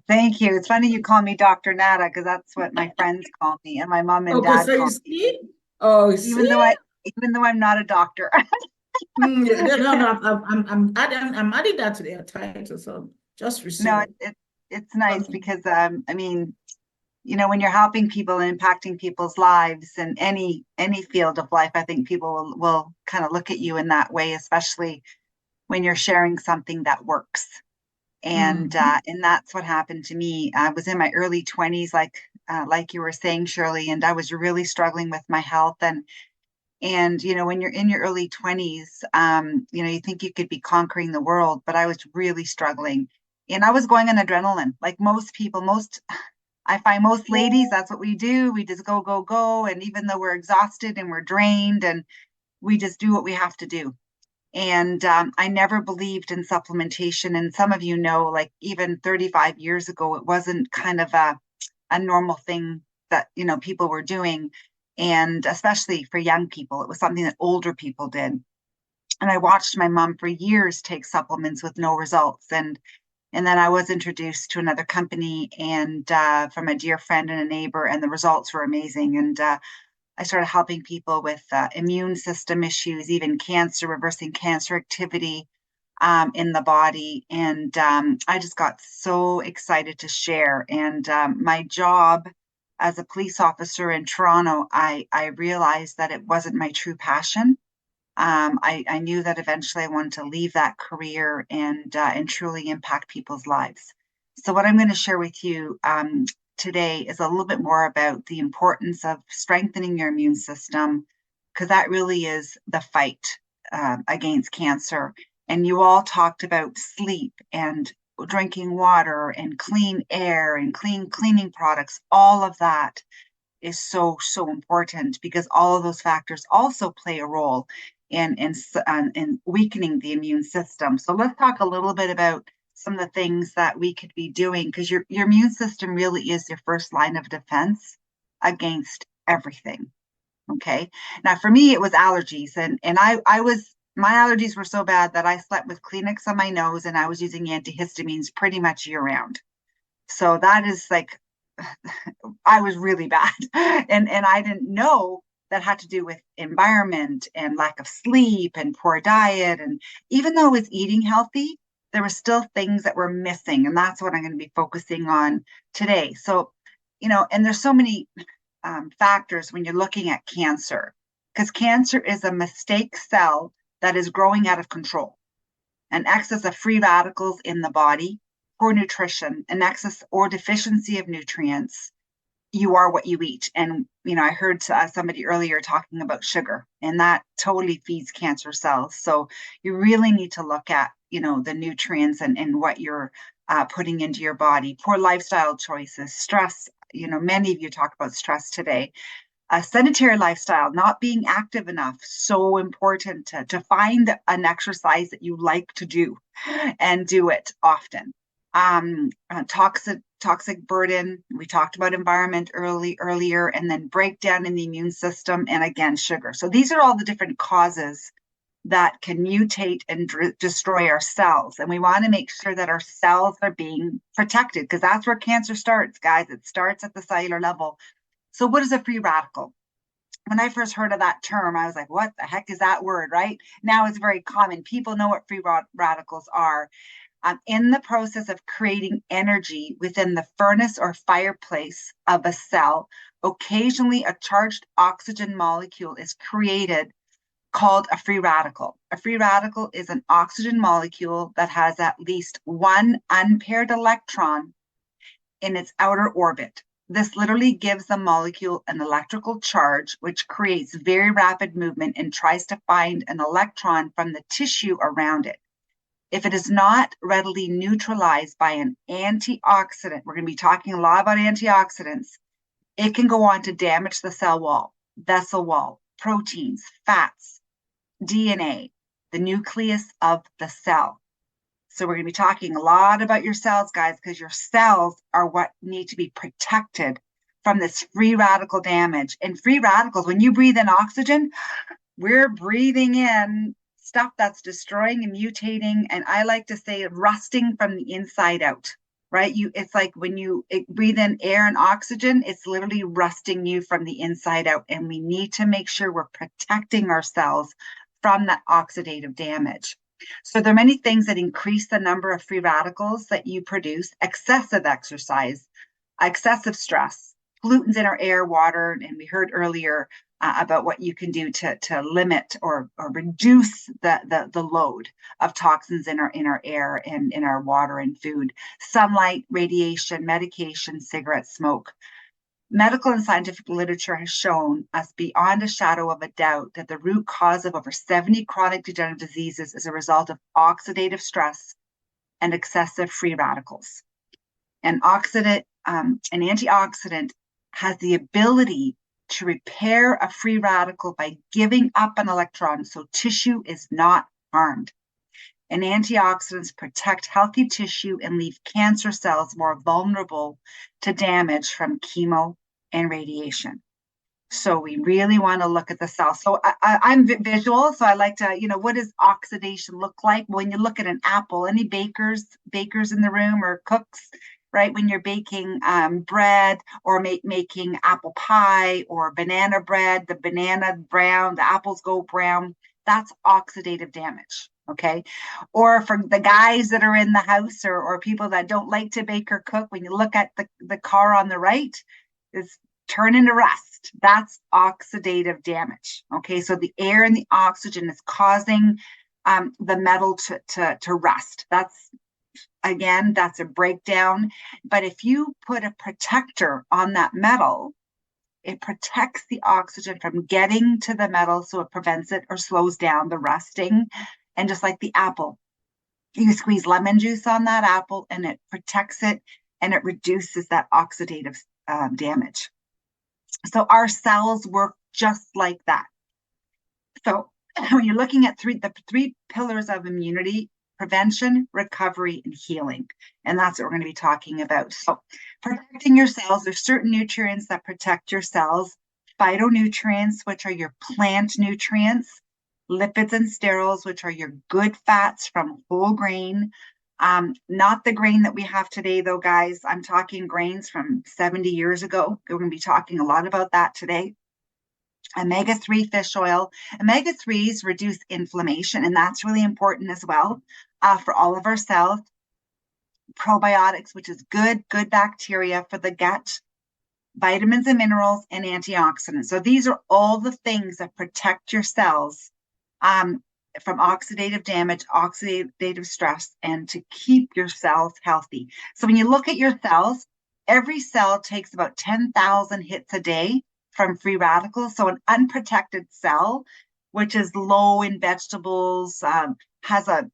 Thank you. It's funny you call me Dr. Nada because that's what my friends call me and my mom and Okay, dad so you call me, see? Oh, you even see? though I even though I'm not a doctor. Yeah, no, I'm adding that to their title, so just No, receive. it's nice Okay. because I mean, when you're helping people and impacting people's lives in any field of life, I think people will kind of look at you in that way, especially when you're sharing something that works. And that's what happened to me. I was in my early 20s, like you were saying, Shirley, and I was really struggling with my health. And when you're in your early 20s, you think you could be conquering the world, but I was really struggling. And I was going on adrenaline, like most people, I find most ladies, that's what we do. We just go, go, go. And even though we're exhausted and we're drained, and we just do what we have to do. And I never believed in supplementation. And some of you know, like even 35 years ago, it wasn't kind of a normal thing that, people were doing. And especially for young people, it was something that older people did. And I watched my mom for years take supplements with no results. And then I was introduced to another company and from a dear friend and a neighbor, and the results were amazing. And I started helping people with immune system issues, even cancer, reversing cancer activity in the body. And I just got so excited to share. And my job as a police officer in Toronto, I realized that it wasn't my true passion. I knew that eventually I wanted to leave that career and truly impact people's lives. So what I'm going to share with you today is a little bit more about the importance of strengthening your immune system, because that really is the fight against cancer. And you all talked about sleep and drinking water and clean air and cleaning products. All of that is so important because all of those factors also play a role in weakening the immune system. So let's talk a little bit about some of the things that we could be doing, because your immune system really is your first line of defense against everything. Okay. Now for me it was allergies, and I was my allergies were so bad that I slept with Kleenex on my nose and I was using antihistamines pretty much year round. So that is like I was really bad. And I didn't know that had to do with environment and lack of sleep and poor diet. And even though I was eating healthy, there were still things that were missing. And that's what I'm going to be focusing on today. So, and there's so many factors when you're looking at cancer, because cancer is a mistake cell that is growing out of control. An excess of free radicals in the body, poor nutrition, an excess or deficiency of nutrients. You are what you eat. And, I heard somebody earlier talking about sugar, and that totally feeds cancer cells. So you really need to look at, the nutrients and what you're putting into your body. Poor lifestyle choices, stress. Many of you talk about stress today. A sedentary lifestyle, not being active enough, so important to find an exercise that you like to do and do it often. Toxic burden. We talked about environment earlier, and then breakdown in the immune system, and again sugar. So these are all the different causes that can mutate and destroy our cells, and we want to make sure that our cells are being protected, because that's where cancer starts, guys. It starts at the cellular level. So what is a free radical? When I first heard of that term, I was like, what the heck is that word, right? Now it's very common. People know what free radicals are. In the process of creating energy within the furnace or fireplace of a cell, occasionally a charged oxygen molecule is created called a free radical. A free radical is an oxygen molecule that has at least one unpaired electron in its outer orbit. This literally gives the molecule an electrical charge, which creates very rapid movement and tries to find an electron from the tissue around it. If it is not readily neutralized by an antioxidant, we're going to be talking a lot about antioxidants, it can go on to damage the cell wall, vessel wall, proteins, fats, DNA, the nucleus of the cell. So we're going to be talking a lot about your cells, guys, because your cells are what need to be protected from this free radical damage. And free radicals, when you breathe in oxygen, we're breathing in stuff that's destroying and mutating, and I like to say rusting from the inside out. right? It's like when you breathe in air and oxygen, it's literally rusting you from the inside out. And we need to make sure we're protecting ourselves from that oxidative damage. So there are many things that increase the number of free radicals that you produce: excessive exercise, excessive stress, pollutants in our air, water, and we heard earlier about what you can do to limit or reduce the load of toxins in our air and in our water and food. Sunlight, radiation, medication, cigarette smoke. Medical and scientific literature has shown us beyond a shadow of a doubt that the root cause of over 70 chronic degenerative diseases is a result of oxidative stress and excessive free radicals. An antioxidant has the ability to repair a free radical by giving up an electron, so tissue is not harmed. And antioxidants protect healthy tissue and leave cancer cells more vulnerable to damage from chemo and radiation. So we really want to look at the cell. So I'm visual, so I like to, what does oxidation look like? When you look at an apple, any bakers in the room or cooks, right? When you're baking bread or making apple pie or banana bread, the banana brown, the apples go brown, that's oxidative damage. Okay. Or for the guys that are in the house or people that don't like to bake or cook, when you look at the car on the right, it's turning to rust. That's oxidative damage. Okay. So the air and the oxygen is causing the metal to rust. That's a breakdown. But if you put a protector on that metal, it protects the oxygen from getting to the metal, so it prevents it or slows down the rusting. And just like the apple, you squeeze lemon juice on that apple and it protects it and it reduces that oxidative damage. So our cells work just like that. So when you're looking at the three pillars of immunity: prevention, recovery, and healing. And that's what we're going to be talking about. So protecting your cells, there's certain nutrients that protect your cells: phytonutrients, which are your plant nutrients; lipids and sterols, which are your good fats from whole grain. Not the grain that we have today, though, guys. I'm talking grains from 70 years ago. We're going to be talking a lot about that today. Omega-3 fish oil. Omega-3s reduce inflammation, and that's really important as well for all of our cells. Probiotics, which is good bacteria for the gut. Vitamins and minerals, and antioxidants. So these are all the things that protect your cells from oxidative damage, oxidative stress, and to keep your cells healthy. So when you look at your cells, every cell takes about 10,000 hits a day from free radicals. So an unprotected cell, which is low in vegetables, has a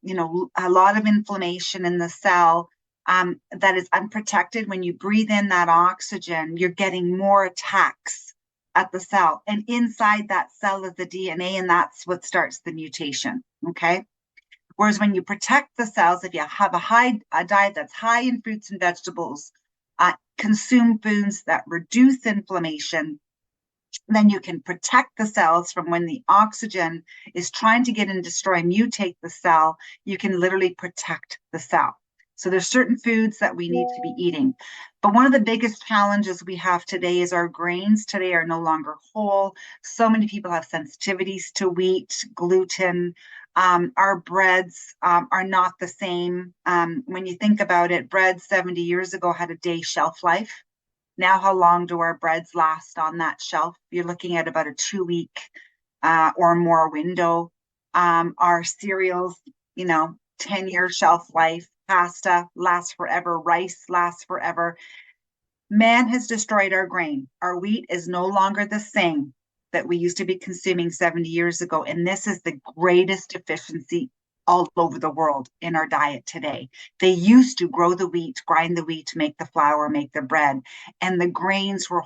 lot of inflammation in the cell, that is unprotected. When you breathe in that oxygen, you're getting more attacks at the cell. And inside that cell is the DNA, and that's what starts the mutation. Okay. Whereas when you protect the cells, if you have a diet that's high in fruits and vegetables, consume foods that reduce inflammation, then you can protect the cells from when the oxygen is trying to get in, destroy, mutate the cell. You can literally protect the cell. So there's certain foods that we need to be eating. But one of the biggest challenges we have today is our grains today are no longer whole. So many people have sensitivities to wheat, gluten. Our breads are not the same. When you think about it, bread 70 years ago had a day shelf life. Now, how long do our breads last on that shelf? You're looking at about a 2-week or more window. Our cereals, 10-year shelf life. Pasta lasts forever. Rice lasts forever. Man has destroyed our grain. Our wheat is no longer the same that we used to be consuming 70 years ago. And this is the greatest deficiency all over the world in our diet today. They used to grow the wheat, grind the wheat to make the flour, make the bread, and the grains were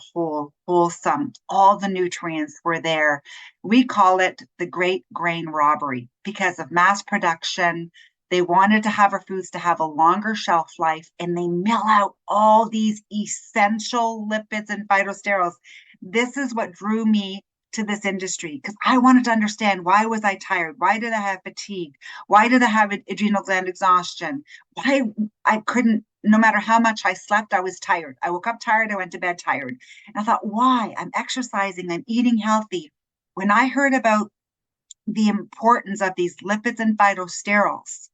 wholesome. All the nutrients were there. We call it the great grain robbery because of mass production. They wanted to have our foods to have a longer shelf life, and they mill out all these essential lipids and phytosterols. This is what drew me to this industry because I wanted to understand, why was I tired? Why did I have fatigue? Why did I have adrenal gland exhaustion? Why I couldn't, no matter how much I slept, I was tired. I woke up tired, I went to bed tired. And I thought, why? I'm exercising, I'm eating healthy. When I heard about the importance of these lipids and phytosterols,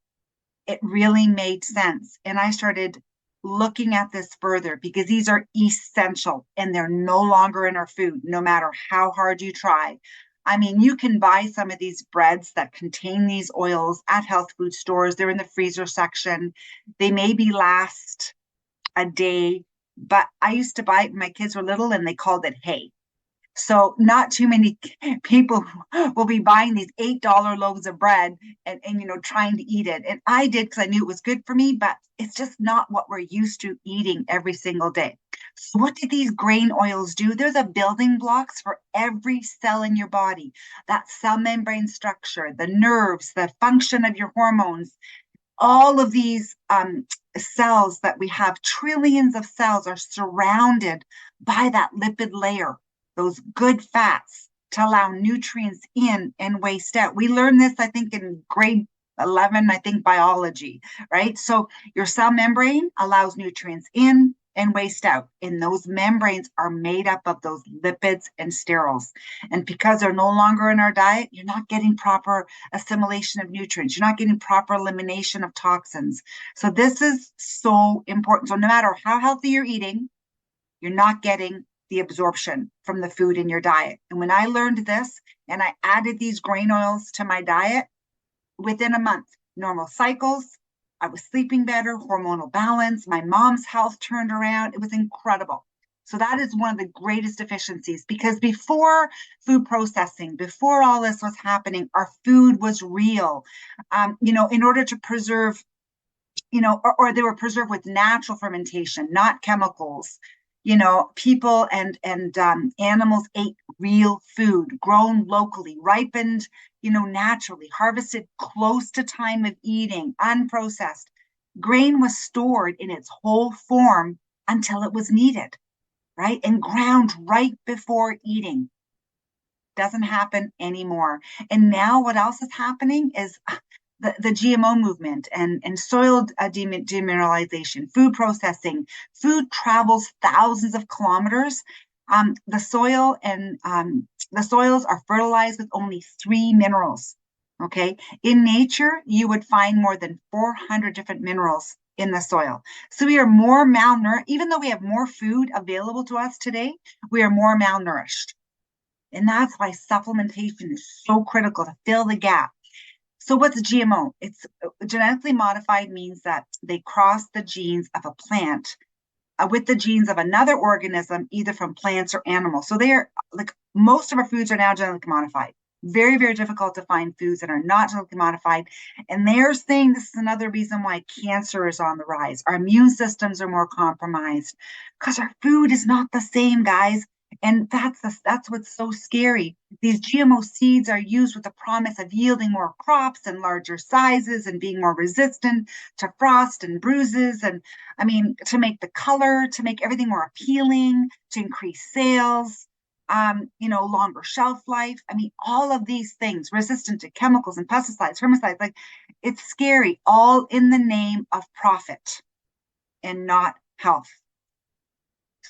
it really made sense. And I started looking at this further because these are essential and they're no longer in our food, no matter how hard you try. I mean, you can buy some of these breads that contain these oils at health food stores. They're in the freezer section. They maybe last a day, but I used to buy it when my kids were little and they called it hay. So not too many people will be buying these $8 loaves of bread and trying to eat it. And I did because I knew it was good for me, but it's just not what we're used to eating every single day. So what do these grain oils do? They're the building blocks for every cell in your body. That cell membrane structure, the nerves, the function of your hormones, all of these cells that we have, trillions of cells, are surrounded by that lipid layer, those good fats to allow nutrients in and waste out. We learned this, I think, in grade 11, I think, biology, right? So your cell membrane allows nutrients in and waste out. And those membranes are made up of those lipids and sterols. And because they're no longer in our diet, you're not getting proper assimilation of nutrients. You're not getting proper elimination of toxins. So this is so important. So no matter how healthy you're eating, you're not getting the absorption from the food in your diet. And when I learned this and I added these grain oils to my diet, within a month, normal cycles, I was sleeping better, hormonal balance, my mom's health turned around. It was incredible. So that is one of the greatest efficiencies because before food processing, before all this was happening, our food was real. In order to preserve, or they were preserved with natural fermentation, not chemicals. People and animals ate real food, grown locally, ripened, naturally, harvested close to time of eating, unprocessed. Grain was stored in its whole form until it was needed, right? And ground right before eating. Doesn't happen anymore. And now what else is happening is the GMO movement and soil demineralization, food processing. Food travels thousands of kilometers. The soils are fertilized with only 3 minerals. Okay, in nature, you would find more than 400 different minerals in the soil. So we are more malnourished, even though we have more food available to us today, we are more malnourished. And that's why supplementation is so critical to fill the gap. So what's GMO? It's genetically modified means that they cross the genes of a plant with the genes of another organism, either from plants or animals. So they are like most of our foods are now genetically modified. Very, very difficult to find foods that are not genetically modified. And they're saying this is another reason why cancer is on the rise. Our immune systems are more compromised because our food is not the same, guys. And that's what's so scary. These GMO seeds are used with the promise of yielding more crops and larger sizes and being more resistant to frost and bruises. And I mean, to make the color, to make everything more appealing, to increase sales, longer shelf life. I mean, all of these things, resistant to chemicals and pesticides, herbicides, like it's scary, all in the name of profit and not health.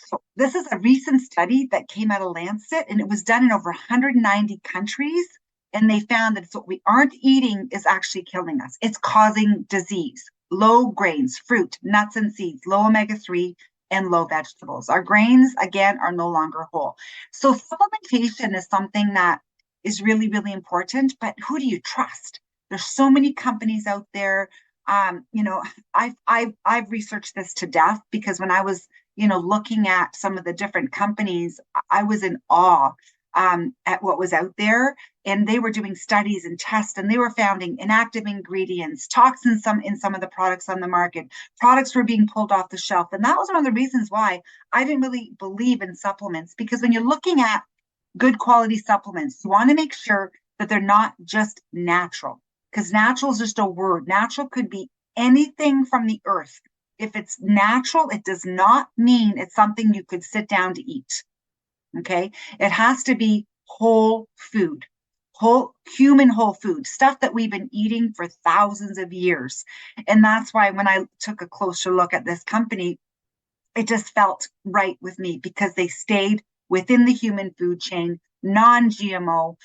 So this is a recent study that came out of Lancet, and it was done in over 190 countries. And they found that what we aren't eating is actually killing us. It's causing disease. Low grains, fruit, nuts, and seeds, low omega-3, and low vegetables. Our grains, again, are no longer whole. So supplementation is something that is really, really important. But who do you trust? There's so many companies out there. I've researched this to death because when I was looking at some of the different companies, I was in awe at what was out there. And they were doing studies and tests, and they were finding inactive ingredients, toxins in some of the products on the market. Products were being pulled off the shelf. And that was one of the reasons why I didn't really believe in supplements, because when you're looking at good quality supplements, you want to make sure that they're not just natural, because natural is just a word. Natural could be anything from the earth. If it's natural, it does not mean it's something you could sit down to eat. Okay. It has to be whole food, whole human whole food, stuff that we've been eating for thousands of years. And that's why when I took a closer look at this company, it just felt right with me because they stayed within the human food chain, non-GMO.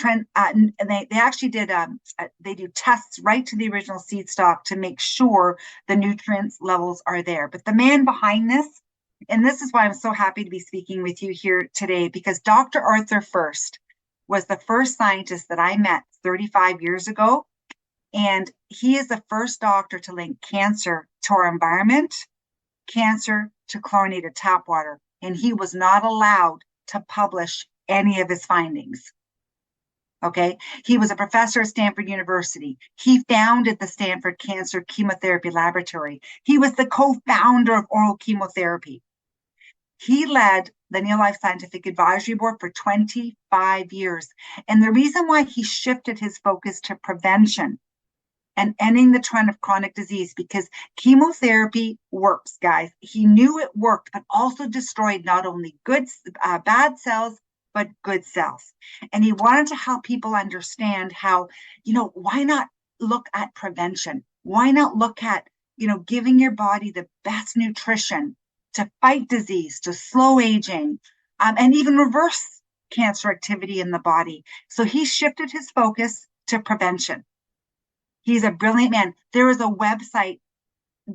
They actually did they do tests right to the original seed stock to make sure the nutrients levels are there. But the man behind this, and this is why I'm so happy to be speaking with you here today, because Dr. Arthur First was the first scientist that I met 35 years ago. And he is the first doctor to link cancer to our environment, cancer to chlorinated tap water, and he was not allowed to publish any of his findings. Okay, he was a professor at Stanford University. He founded the Stanford Cancer Chemotherapy Laboratory. He was the co-founder of oral chemotherapy. He led the Neolife Scientific Advisory Board for 25 years. And the reason why he shifted his focus to prevention and ending the trend of chronic disease, because chemotherapy works, guys. He knew it worked, but also destroyed not only bad cells, but good cells. And he wanted to help people understand how, why not look at prevention? Why not look at, giving your body the best nutrition to fight disease, to slow aging, and even reverse cancer activity in the body. So he shifted his focus to prevention. He's a brilliant man. There is a website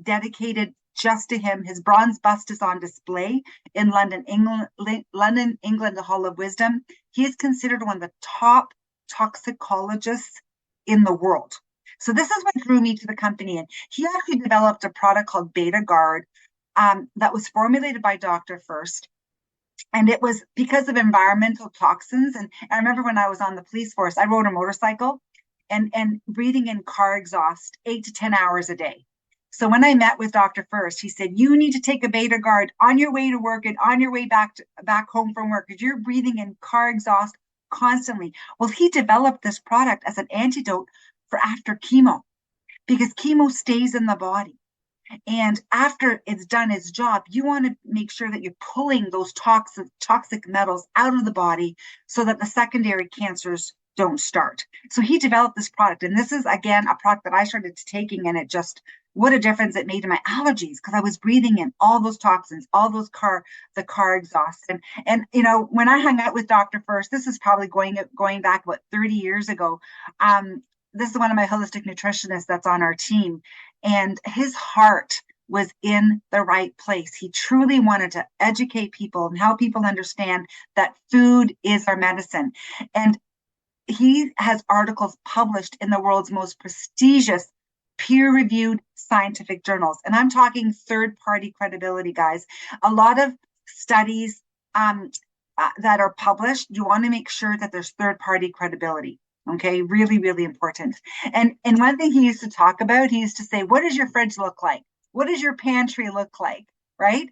dedicated just to him. His bronze bust is on display in London, England, the Hall of Wisdom. He is considered one of the top toxicologists in the world. So this is what drew me to the company. And he actually developed a product called Beta Guard that was formulated by Dr. First. And it was because of environmental toxins. And I remember when I was on the police force, I rode a motorcycle and breathing in car exhaust 8 to 10 hours a day. So when I met with Dr. First, he said, you need to take a Beta Guard on your way to work and on your way back home from work because you're breathing in car exhaust constantly. Well, he developed this product as an antidote for after chemo because chemo stays in the body. And after it's done its job, you want to make sure that you're pulling those toxic metals out of the body so that the secondary cancers don't start. So he developed this product. And this is, again, a product that I started taking, and it just, what a difference it made to my allergies because I was breathing in all those toxins, all those car exhaust. And when I hung out with Dr. First, this is probably going back about 30 years ago. This is one of my holistic nutritionists that's on our team. And his heart was in the right place. He truly wanted to educate people and help people understand that food is our medicine. And he has articles published in the world's most prestigious peer-reviewed scientific journals. And I'm talking third-party credibility, guys. A lot of studies that are published, you want to make sure that there's third-party credibility. Okay, really, really important. And one thing he used to talk about, he used to say, what does your fridge look like? What does your pantry look like? Right?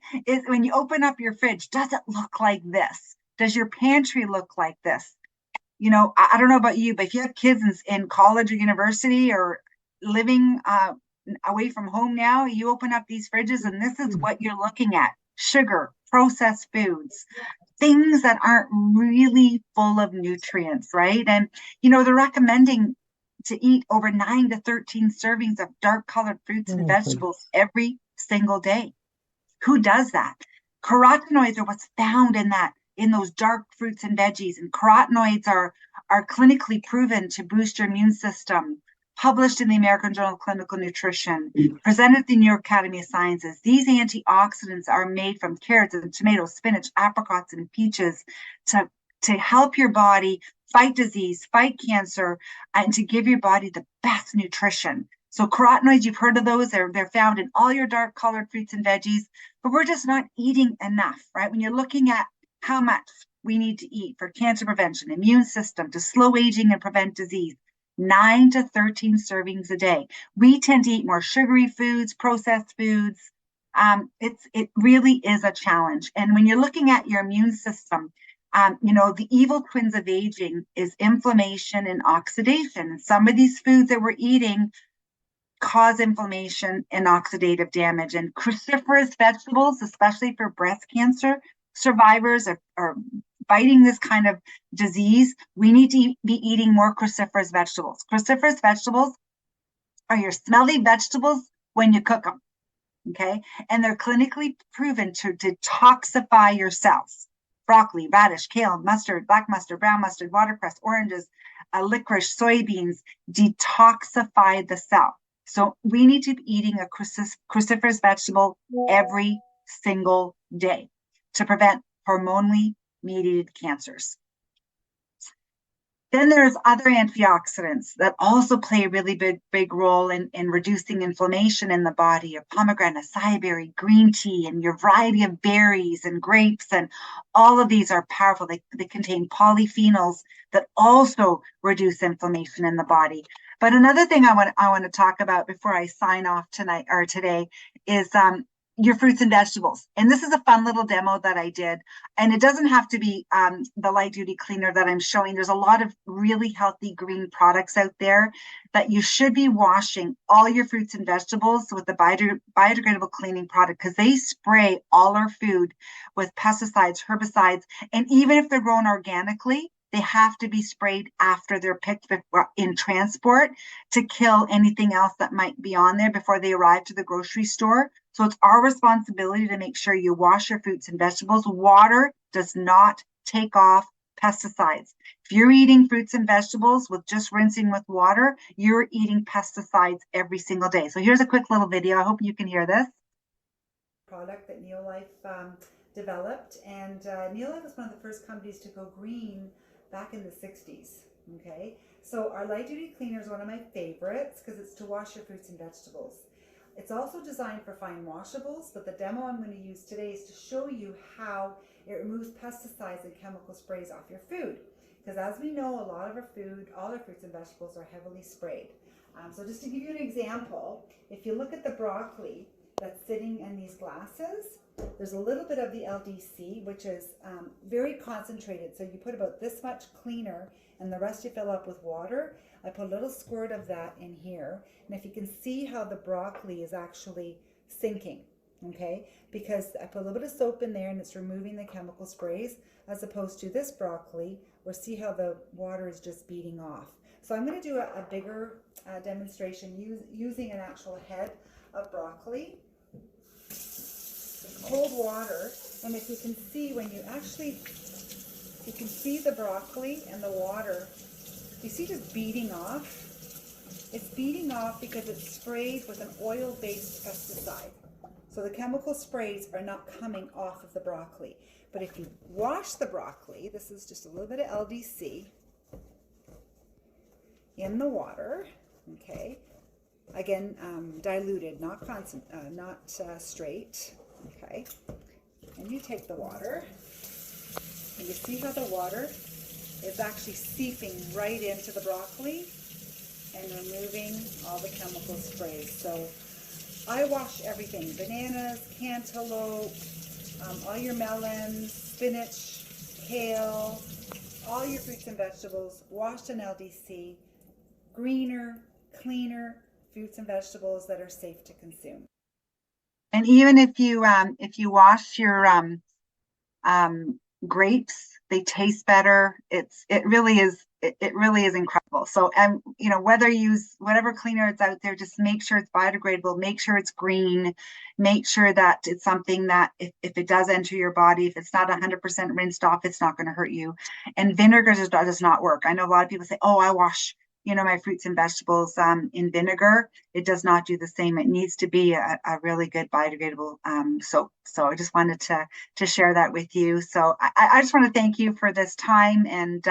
When you open up your fridge, does it look like this? Does your pantry look like this? I don't know about you, but if you have kids in college or university or living away from home now, you open up these fridges and this is what you're looking at. Sugar, processed foods, things that aren't really full of nutrients, right? And, they're recommending to eat over 9 to 13 servings of dark colored fruits and vegetables every single day. Who does that? Carotenoids are what's found in those dark fruits and veggies. And carotenoids are clinically proven to boost your immune system, published in the American Journal of Clinical Nutrition, presented at the New York Academy of Sciences. These antioxidants are made from carrots and tomatoes, spinach, apricots, and peaches to help your body fight disease, fight cancer, and to give your body the best nutrition. So carotenoids, you've heard of those. They're found in all your dark colored fruits and veggies, but we're just not eating enough, right? When you're looking at how much we need to eat for cancer prevention, immune system, to slow aging and prevent disease, 9 to 13 servings a day. We tend to eat more sugary foods, processed foods. It really is a challenge. And when you're looking at your immune system, the evil twins of aging is inflammation and oxidation. And some of these foods that we're eating cause inflammation and oxidative damage. And cruciferous vegetables, especially for breast cancer survivors or fighting this kind of disease, we need to be eating more cruciferous vegetables. Cruciferous vegetables are your smelly vegetables when you cook them, okay? And they're clinically proven to detoxify your cells. Broccoli, radish, kale, mustard, black mustard, brown mustard, watercress, oranges, licorice, soybeans detoxify the cell. So we need to be eating a cruciferous vegetable every single day to prevent hormonally mediated cancers. Then there's other antioxidants that also play a really big role in reducing inflammation in the body. Your pomegranate, acai berry, green tea, and your variety of berries and grapes, and all of these are powerful. They contain polyphenols that also reduce inflammation in the body. But another thing I want to talk about before I sign off tonight or today is your fruits and vegetables. And this is a fun little demo that I did. And it doesn't have to be the light duty cleaner that I'm showing. There's a lot of really healthy green products out there that you should be washing all your fruits and vegetables with the biodegradable cleaning product, because they spray all our food with pesticides, herbicides, and even if they're grown organically, they have to be sprayed after they're picked in transport to kill anything else that might be on there before they arrive to the grocery store. So it's our responsibility to make sure you wash your fruits and vegetables. Water does not take off pesticides. If you're eating fruits and vegetables with just rinsing with water, you're eating pesticides every single day. So here's a quick little video. I hope you can hear this. Product that Neolife developed, and Neolife was one of the first companies to go green back in the 60s. Okay, so our light duty cleaner is one of my favorites because it's to wash your fruits and vegetables. It's also designed for fine washables, but the demo I'm going to use today is to show you how it removes pesticides and chemical sprays off your food. Because as we know, a lot of our food, all our fruits and vegetables are heavily sprayed. So just to give you an example, if you look at the broccoli that's sitting in these glasses, there's a little bit of the LDC, which is very concentrated. So you put about this much cleaner and the rest you fill up with water. I put a little squirt of that in here. And if you can see how the broccoli is actually sinking, okay? Because I put a little bit of soap in there and it's removing the chemical sprays, as opposed to this broccoli, where see how the water is just beating off. So I'm going to do a bigger demonstration using an actual head of broccoli. Cold water, and if you can see, when you actually, you can see the broccoli and the water, you see just beating off. It's beating off because it's sprayed with an oil-based pesticide. So the chemical sprays are not coming off of the broccoli. But if you wash the broccoli, this is just a little bit of LDC in the water, okay? Again, diluted, not constant, not straight. Okay, and you take the water, and you see how the water is actually seeping right into the broccoli and removing all the chemical sprays. So I wash everything: bananas, cantaloupe, all your melons, spinach, kale, all your fruits and vegetables, washed in LDC, greener, cleaner fruits and vegetables that are safe to consume. And even if you wash your grapes, they taste better. It really is incredible. So you know, whether you use whatever cleaner it's out there, just make sure it's biodegradable, make sure it's green, make sure that it's something that if it does enter your body, if it's not 100% rinsed off, it's not going to hurt you. And vinegar does not work. I know a lot of people say, oh, I wash, you know, my fruits and vegetables in vinegar. It does not do the same. It needs to be a really good biodegradable soap. So I just wanted to share that with you. So I just want to thank you for this time. And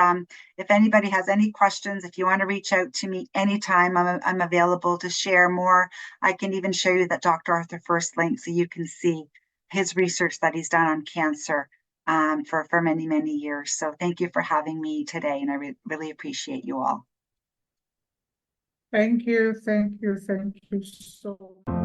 if anybody has any questions, if you want to reach out to me anytime, I'm available to share more. I can even show you that Dr. Arthur First link so you can see his research that he's done on cancer for many, many years. So thank you for having me today. And I really appreciate you all. Thank you so much.